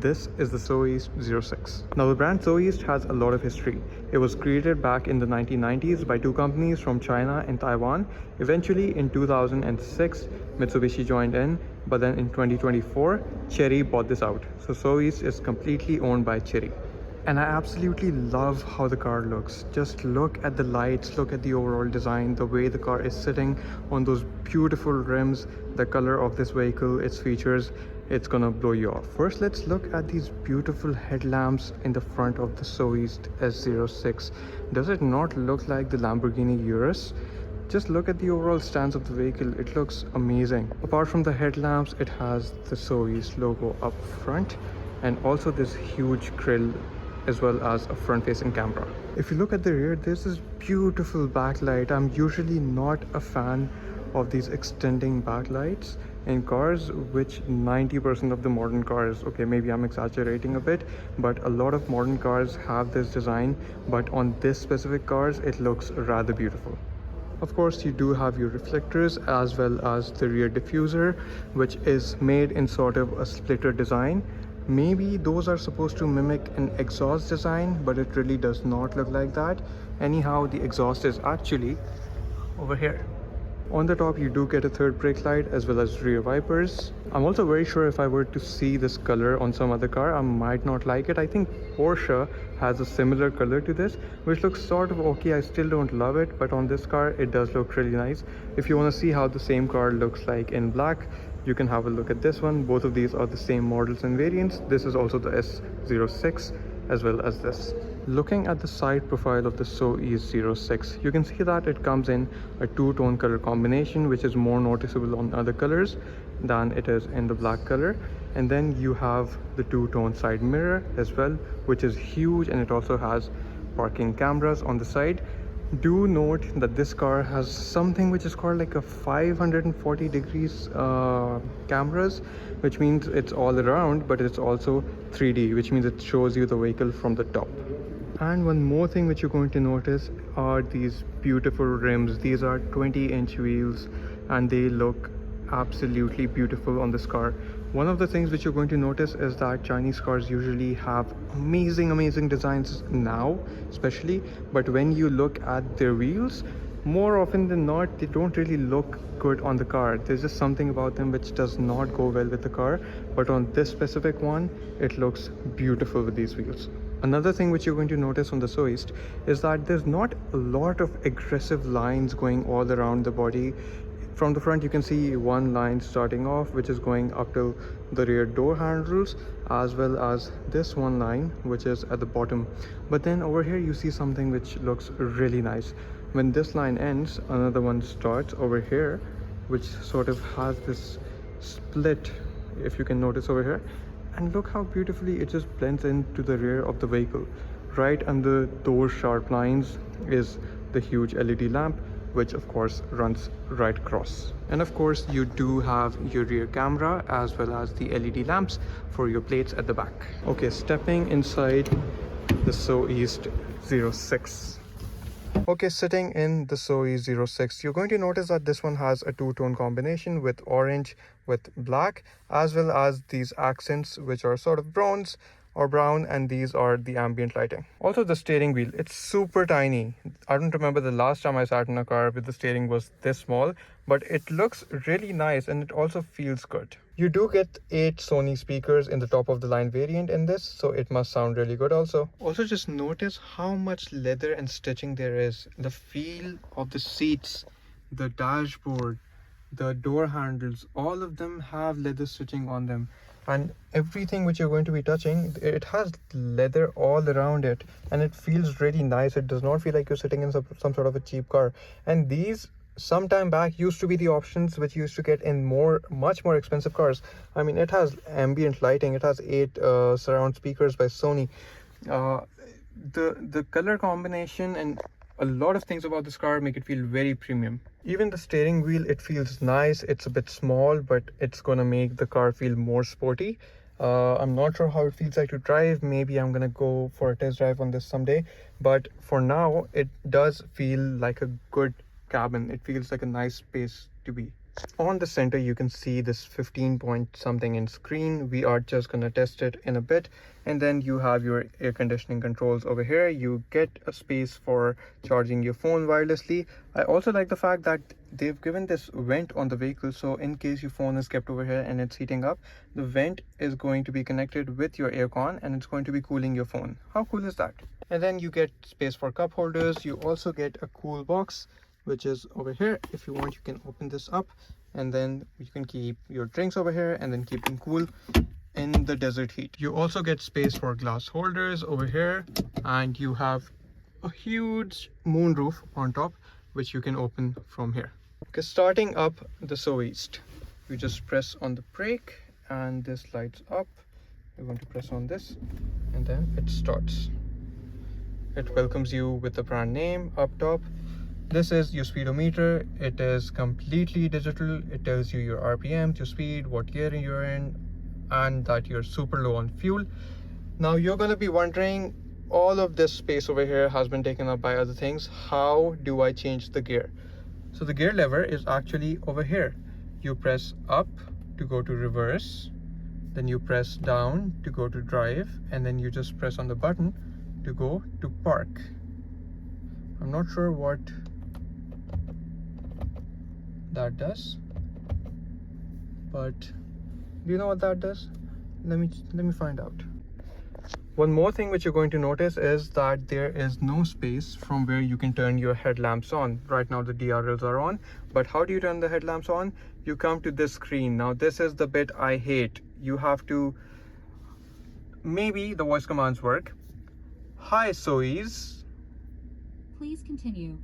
This is the Soueast S06. Now the brand Soueast has a lot of history. It was created back in the 1990s by two companies from China and Taiwan. Eventually in 2006, Mitsubishi joined in, but then in 2024, Chery bought this out. So Soueast is completely owned by Chery. And I absolutely love how the car looks. Just look at the lights, look at the overall design, the way the car is sitting on those beautiful rims, the color of this vehicle, its features, it's gonna blow you off. First, let's look at these beautiful headlamps in the front of the Soueast S06. Does it not look like the Lamborghini URUS? Just look at the overall stance of the vehicle, it looks amazing. Apart from the headlamps, it has the Soueast logo up front and also this huge grille as well as a front-facing camera. If you look at the rear, there's this beautiful backlight. I'm usually not a fan of these extending backlights in cars, which 90% of the modern cars, okay, maybe I'm exaggerating a bit, but a lot of modern cars have this design, but on this specific cars, it looks rather beautiful. Of course, you do have your reflectors as well as the rear diffuser, which is made in sort of a splitter design. Maybe those are supposed to mimic an exhaust design, but it really does not look like that. Anyhow, the exhaust is actually over here. On the top, you do get a third brake light as well as rear wipers. I'm also very sure if I were to see this color on some other car, I might not like it. I think Porsche has a similar color to this, which looks sort of okay. I still don't love it, but on this car, it does look really nice. If you want to see how the same car looks like in black, you can have a look at this one. Both of these are the same models and variants. This is also the S06 as well as this. Looking at the side profile of the Soueast S06, you can see that it comes in a two-tone color combination, which is more noticeable on other colors than it is in the black color. And then you have the two-tone side mirror as well, which is huge, and it also has parking cameras on the side. Do note that this car has something which is called like a 540 degrees cameras, which means it's all around, but it's also 3D, which means it shows you the vehicle from the top. And one more thing which you're going to notice are these beautiful rims. These are 20-inch wheels and they look absolutely beautiful on this car. One of the things which you're going to notice is that Chinese cars usually have amazing designs now, especially, but when you look at their wheels, more often than not, they don't really look good on the car. There's just something about them which does not go well with the car, but on this specific one, it looks beautiful with these wheels. Another thing which you're going to notice on the Soueast is that there's not a lot of aggressive lines going all around the body. From the front, you can see one line starting off, which is going up to the rear door handles, as well as this one line, which is at the bottom. But then over here, you see something which looks really nice. When this line ends, another one starts over here, which sort of has this split, if you can notice over here. And look how beautifully it just blends into the rear of the vehicle. Right under those sharp lines is the huge LED lamp, which of course runs right across. And of course, you do have your rear camera as well as the LED lamps for your plates at the back. Okay, stepping inside the Soueast S06. Okay, sitting in the Soueast S06, you're going to notice that this one has a two-tone combination with orange with black, as well as these accents which are sort of bronze or brown, and these are the ambient lighting. Also, the steering wheel, it's super tiny. I don't remember the last time I sat in a car with the steering was this small, but it looks really nice and it also feels good. You do get 8 Sony speakers in the top of the line variant in this, so it must sound really good also. Also, just notice how much leather and stitching there is. The feel of the seats, the dashboard, the door handles, all of them have leather stitching on them. And everything which you're going to be touching, it has leather all around it, and it feels really nice. It does not feel like you're sitting in some sort of a cheap car. And these some time back used to be the options which you used to get in much more expensive cars. I mean, it has ambient lighting, it has 8 surround speakers by Sony. The color combination and a lot of things about this car make it feel very premium. Even the steering wheel, it feels nice. It's a bit small, but it's gonna make the car feel more sporty. I'm not sure how it feels like to drive. Maybe I'm gonna go for a test drive on this someday, but for now it does feel like a good cabin. It feels like a nice space to be. On the center you can see this 15 point something inch screen. We are just gonna test it in a bit. And then you have your air conditioning controls over here. You get a space for charging your phone wirelessly. I also like the fact that they've given this vent on the vehicle, so in case your phone is kept over here and it's heating up, the vent is going to be connected with your aircon and it's going to be cooling your phone. How cool is that? And then you get space for cup holders. You also get a cool box, which is over here. If you want, you can open this up and then you can keep your drinks over here and then keep them cool in the desert heat. You also get space for glass holders over here, and you have a huge moonroof on top which you can open from here. Okay, starting up the Soueast, you just press on the brake and this lights up. You're going to press on this and then it starts. It welcomes you with the brand name up top. This is your speedometer. It is completely digital. It tells you your RPMs, your speed, what gear you're in, and that you're super low on fuel. Now you're going to be wondering, all of this space over here has been taken up by other things. How do I change the gear? So the gear lever is actually over here. You press up to go to reverse, then you press down to go to drive, and then you just press on the button to go to park. I'm not sure what that does, but do you know what that does? Let me find out. One more thing which you're going to notice is that there is no space from where you can turn your headlamps on. Right now the DRLs are on, but how do you turn the headlamps on? You come to this screen. Now this is the bit I hate. You have to, maybe the voice commands work. Hi Soueast, please continue.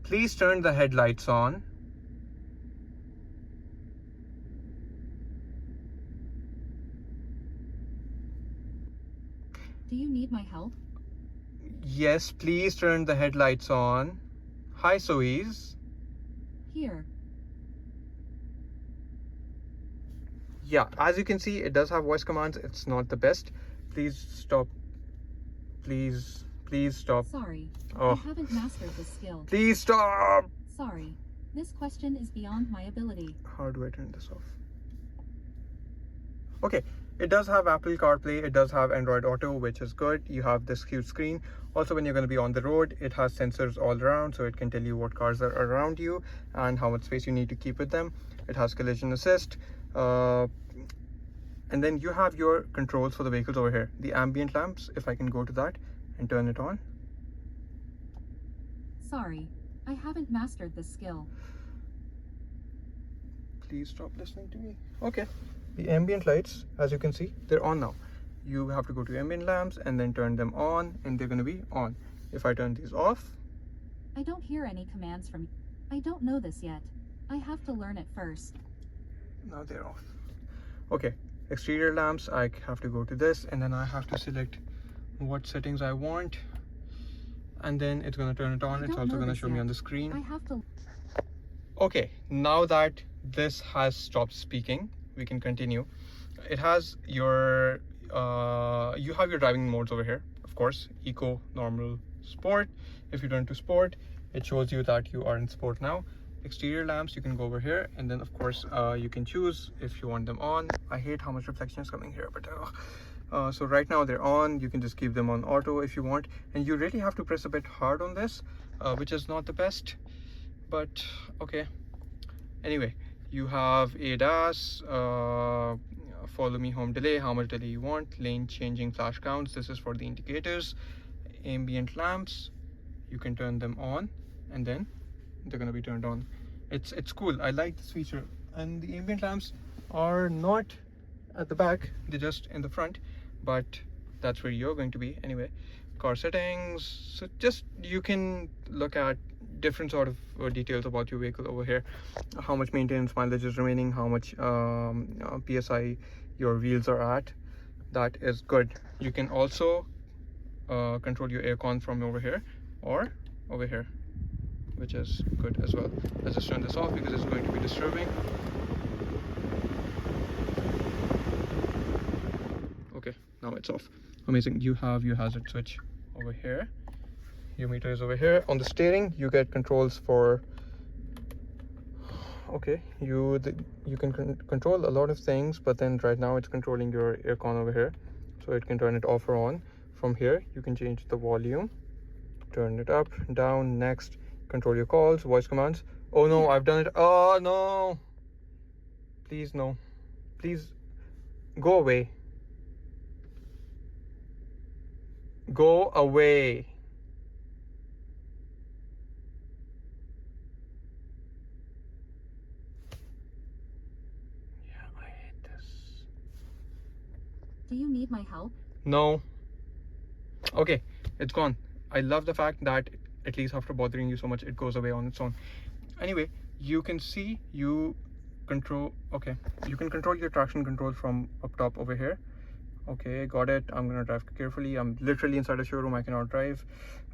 Please turn the headlights on. Do you need my help? Yes, please turn the headlights on. Hi Soueast. Here. Yeah, as you can see, it does have voice commands. It's not the best. Please stop. Please stop. Sorry, Oh. I haven't mastered this skill. Please stop. Sorry, this question is beyond my ability. How do I turn this off? Okay, it does have Apple CarPlay. It does have Android Auto, which is good. You have this huge screen. Also, when you're going to be on the road, it has sensors all around, so it can tell you what cars are around you and how much space you need to keep with them. It has collision assist. And then you have your controls for the vehicles over here. The ambient lamps, if I can go to that and turn it on. Sorry, I haven't mastered this skill. Please stop listening to me. Okay, the ambient lights, as you can see, they're on now. You have to go to ambient lamps and then turn them on, and they're going to be on. If I turn these off, I don't hear any commands from you. I don't know this yet. I have to learn it first. now they're off. Okay, exterior lamps, I have to go to this and then I have to select what settings I want, and then it's going to turn it on. It's also going to show me on the screen. I have to. Okay, now that this has stopped speaking, we can continue. It has your you have your driving modes over here, of course: eco, normal, sport. If you turn to sport, it shows you that you are in sport now. Exterior lamps, you can go over here, and then of course you can choose if you want them on. I hate how much reflection is coming here, but so right now they're on. You can just keep them on auto if you want, and you really have to press a bit hard on this, which is not the best, but okay. Anyway, you have ADAS, follow me home delay, how much delay you want, lane changing flash counts, this is for the indicators. Ambient lamps, you can turn them on and then they're going to be turned on. It's cool. I like this feature. And the ambient lamps are not at the back, they're just in the front, but that's where you're going to be anyway. Car settings, so just you can look at different sort of details about your vehicle over here. How much maintenance mileage is remaining, how much PSI your wheels are at. That is good. You can also control your aircon from over here or over here, which is good as well. Let's just turn this off because it's going to be disturbing. Okay, now it's off. Amazing. You have your hazard switch over here. Your meter is over here. On the steering, you get controls for okay, you can control a lot of things, but then right now it's controlling your aircon over here, so it can turn it off or on. From here you can change the volume, turn it up, down. Next, control your calls, voice commands. Oh no, I've done it. Oh no, please no, please go away, go away. Yeah, I hate this. Do you need my help? No. Okay, it's gone. I love the fact that at least after bothering you so much, it goes away on its own. Anyway, you can see you can control your traction control from up top over here. Okay, got it. I'm gonna drive carefully. I'm literally inside a showroom. I cannot drive.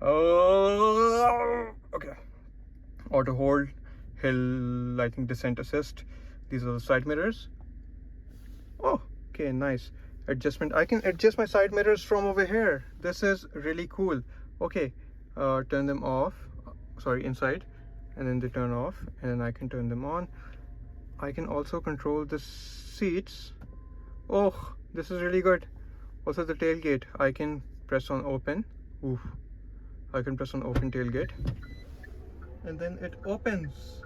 Okay. Auto hold, hill lighting, descent assist. These are the side mirrors. Oh, okay, nice. Adjustment. I can adjust my side mirrors from over here. This is really cool. Okay, turn them off. Sorry, inside, and then they turn off, and then I can turn them on. I can also control the seats. Oh, this is really good. Also the tailgate, I can press on open. Oof. I can press on open tailgate, and then it opens.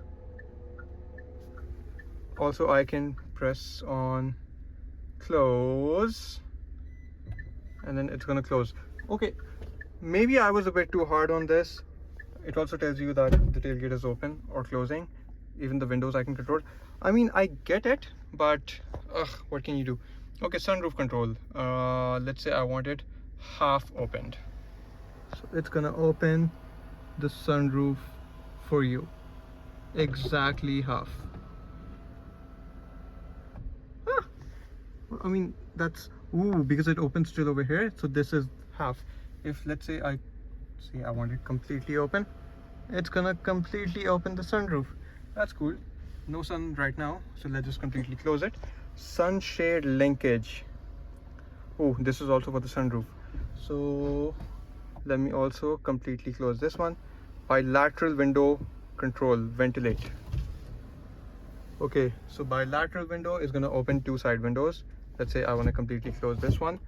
Also I can press on close, and then it's gonna close. Okay, maybe I was a bit too hard on this. It also tells you that the tailgate is open or closing. Even the windows I can control. I mean, I get it, but what can you do? Okay, sunroof control. Let's say I want it half opened, so it's gonna open the sunroof for you, exactly half. I mean, that's because it opens still over here, so this is half. If let's say I want it completely open, it's gonna completely open the sunroof. That's cool. No sun right now, so let's just completely close it. Sunshade linkage. Oh, this is also for the sunroof, so let me also completely close this one. Bilateral window control, ventilate. Okay, so bilateral window is going to open two side windows. Let's say I want to completely close this one.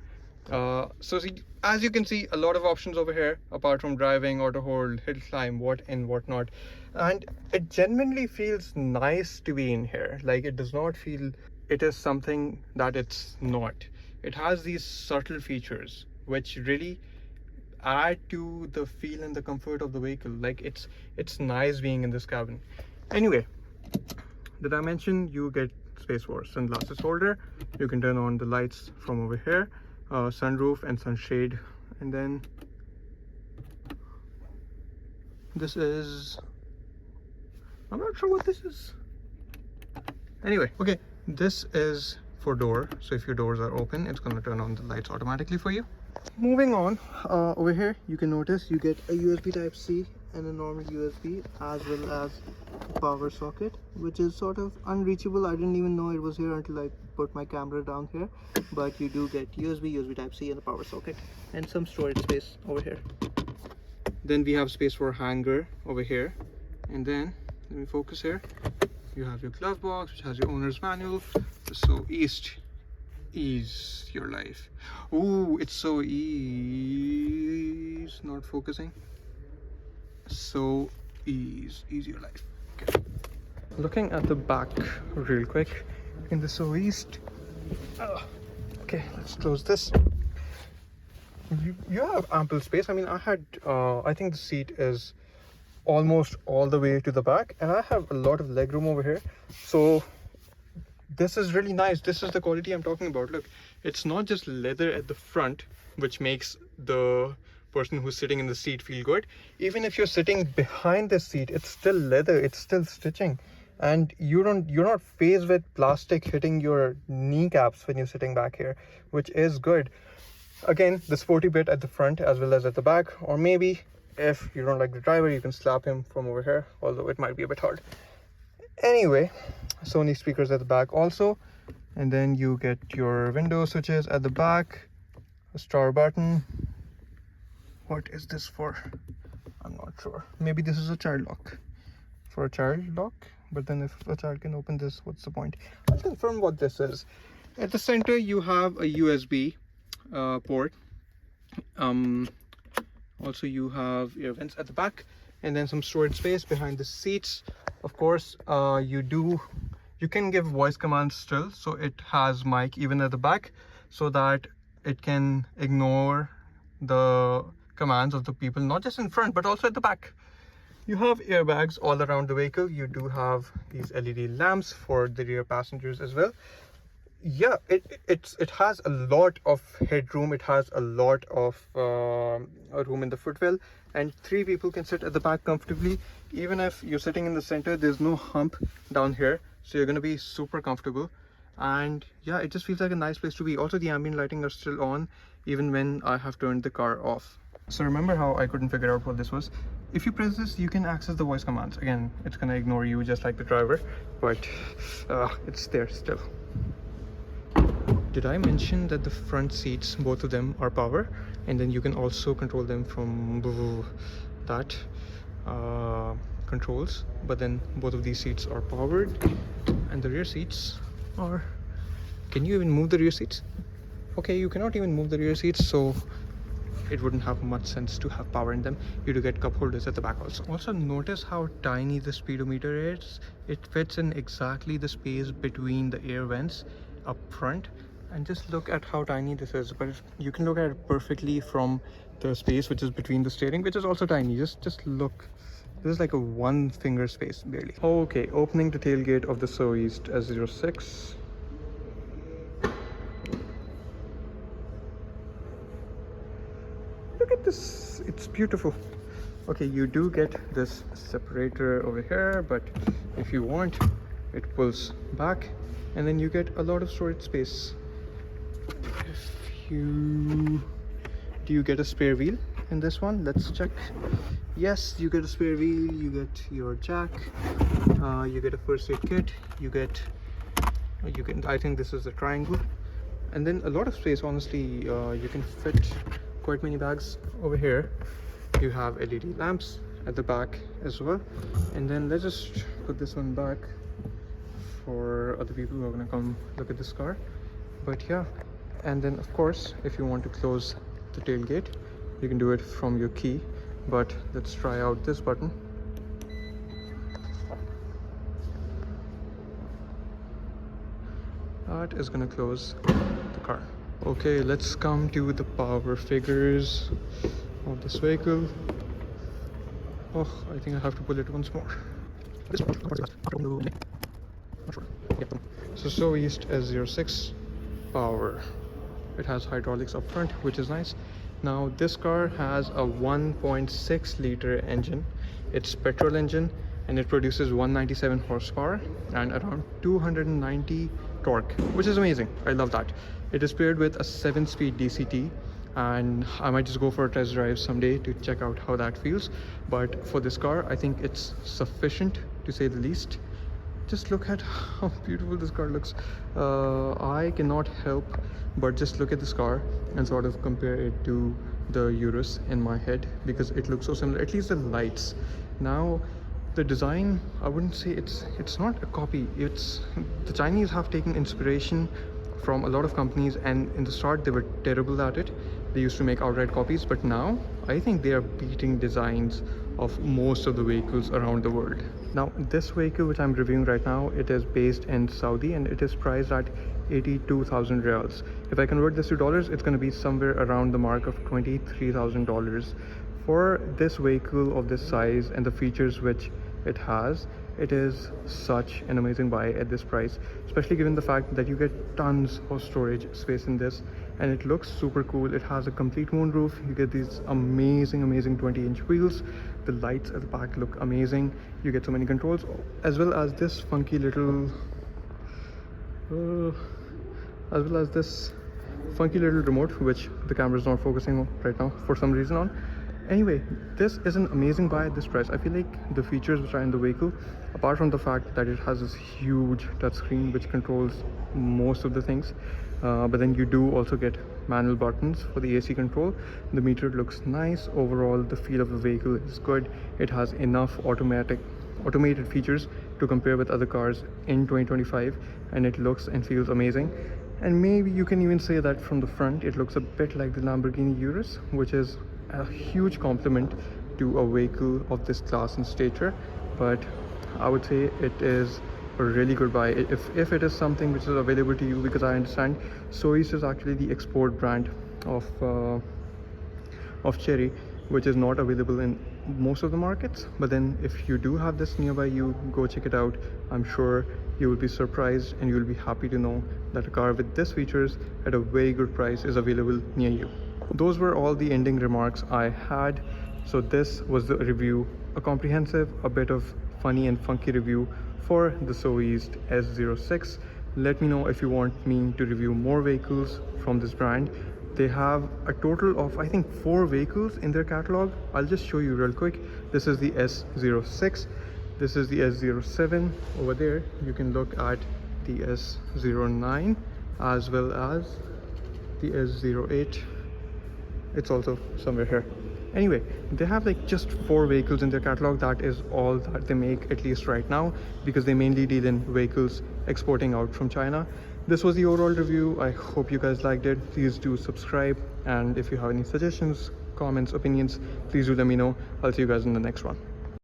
So see, as you can see, a lot of options over here apart from driving, auto hold, hill climb, whatnot, and it genuinely feels nice to be in here. Like, it does not feel it is something that it's not. It has these subtle features which really add to the feel and the comfort of the vehicle. Like, it's nice being in this cabin. Anyway, the dimension, you get space for sunglasses holder. You can turn on the lights from over here, sunroof and sunshade, and then this is, I'm not sure what this is. Anyway, okay, this is for door, so if your doors are open, it's going to turn on the lights automatically for you. Moving on, over here you can notice you get a USB type C and a normal USB, as well as a power socket, which is sort of unreachable. I didn't even know it was here until I put my camera down here, but you do get USB type C and a power socket, and some storage space over here. Then we have space for a hanger over here, and then let me focus here. You have your glove box, which has your owner's manual. The Soueast Ease Your Life. Ooh, it's so ease, not focusing. So ease your life. Okay. Looking at the back real quick in the Soueast. Okay, let's close this. You have ample space. I mean, I think the seat is almost all the way to the back, and I have a lot of leg room over here, so this is really nice. This is the quality I'm talking about. Look, it's not just leather at the front, which makes the person who's sitting in the seat feel good. Even if you're sitting behind the seat, it's still leather, it's still stitching, and you're not faced with plastic hitting your kneecaps when you're sitting back here, which is good. Again, the sporty bit at the front as well as at the back, or maybe if you don't like the driver, you can slap him from over here, although it might be a bit hard. Anyway, Sony speakers at the back also, and then you get your window switches at the back, a star button. What is this for? I'm not sure. Maybe this is a child lock. For a child lock, but then if a child can open this, what's the point? I'll confirm what this is. At the center you have a USB port. Also you have air vents at the back, and then some storage space behind the seats. Of course, you can give voice commands still, so it has mic even at the back, so that it can ignore the commands of the people, not just in front but also at the back. You have airbags all around the vehicle. You do have these LED lamps for the rear passengers as well. Yeah, it has a lot of headroom. It has a lot of room in the footwell, and 3 people can sit at the back comfortably. Even if you're sitting in the center, there's no hump down here, so you're going to be super comfortable. And yeah, it just feels like a nice place to be. Also, the ambient lighting are still on even when I have turned the car off. So remember how I couldn't figure out what this was? If you press this, you can access the voice commands. Again, it's gonna ignore you just like the driver, but it's there still. Did I mention that the front seats, both of them, are power, and then you can also control them from that controls, but then both of these seats are powered, and the rear seats are... Can you even move the rear seats? Okay, you cannot even move the rear seats, so it wouldn't have much sense to have power in them. You do get cup holders at the back also. Also notice how tiny the speedometer is. It fits in exactly the space between the air vents up front, and just look at how tiny this is. But you can look at it perfectly from the space which is between the steering, which is also tiny. Just look. This is like a 1 finger space barely. Okay, opening the tailgate of the Soueast S06. Look at this, it's beautiful. Okay, you do get this separator over here, but if you want, it pulls back, and then you get a lot of storage space. Do you get a spare wheel in this one? Let's check. Yes, you get a spare wheel, you get your jack, you get a first aid kit, you get, I think this is a triangle, and then a lot of space. Honestly, you can fit quite many bags over here. You have LED lamps at the back as well, and then let's just put this one back for other people who are going to come look at this car. But yeah, and then of course, if you want to close the tailgate, you can do it from your key. But let's try out this button. That is going to close the car. Okay, let's come to the power figures of this vehicle. Oh, I think I have to pull it once more. So Soueast S06 power. It has hydraulics up front, which is nice. Now this car has a 1.6 liter engine. It's petrol engine, and it produces 197 horsepower and around 290 torque, which is amazing. I love that. It is paired with a 7-speed DCT, and I might just go for a test drive someday to check out how that feels. But for this car, I think it's sufficient, to say the least. Just look at how beautiful this car looks. I cannot help but just look at this car and sort of compare it to the URUS in my head, because it looks so similar, at least the lights. Now the design, I wouldn't say it's not a copy. It's the Chinese have taken inspiration from a lot of companies, and in the start they were terrible at it. They used to make outright copies, but now I think they are beating designs of most of the vehicles around the world. Now this vehicle which I'm reviewing right now, it is based in Saudi, and it is priced at 82,000 reals. If I convert this to dollars, it's going to be somewhere around the mark of $23,000. For this vehicle of this size and the features which it has, it is such an amazing buy at this price, especially given the fact that you get tons of storage space in this, and it looks super cool. It has a complete moonroof. You get these amazing 20-inch wheels. The lights at the back look amazing. You get so many controls, as well as this funky little remote, which the camera is not focusing on right now for some reason on. Anyway, this is an amazing buy at this price. I feel like the features which are in the vehicle, apart from the fact that it has this huge touchscreen which controls most of the things, but then you do also get manual buttons for the AC control. The meter looks nice. Overall, the feel of the vehicle is good. It has enough automated features to compare with other cars in 2025, and it looks and feels amazing. And maybe you can even say that from the front it looks a bit like the Lamborghini URUS, which is a huge compliment to a vehicle of this class and stature. But I would say it is a really good buy if it is something which is available to you, because I understand Soueast is actually the export brand of Chery, which is not available in most of the markets. But then if you do have this nearby you, go check it out. I'm sure you will be surprised and you will be happy to know that a car with this features at a very good price is available near you. Those were all the ending remarks I had. So this was the review, a comprehensive, a bit of funny and funky review for the Soueast S06. Let me know if you want me to review more vehicles from this brand. They have a total of, I think, 4 vehicles in their catalog. I'll just show you real quick. This is the S06. This is the S07. Over there, you can look at the S09 as well as the S08. It's also somewhere here. Anyway, they have like just 4 vehicles in their catalog. That is all that they make, at least right now, because they mainly deal in vehicles exporting out from China. This was the overall review. I hope you guys liked it. Please do subscribe, and if you have any suggestions, comments, opinions, please do let me know. I'll see you guys in the next one.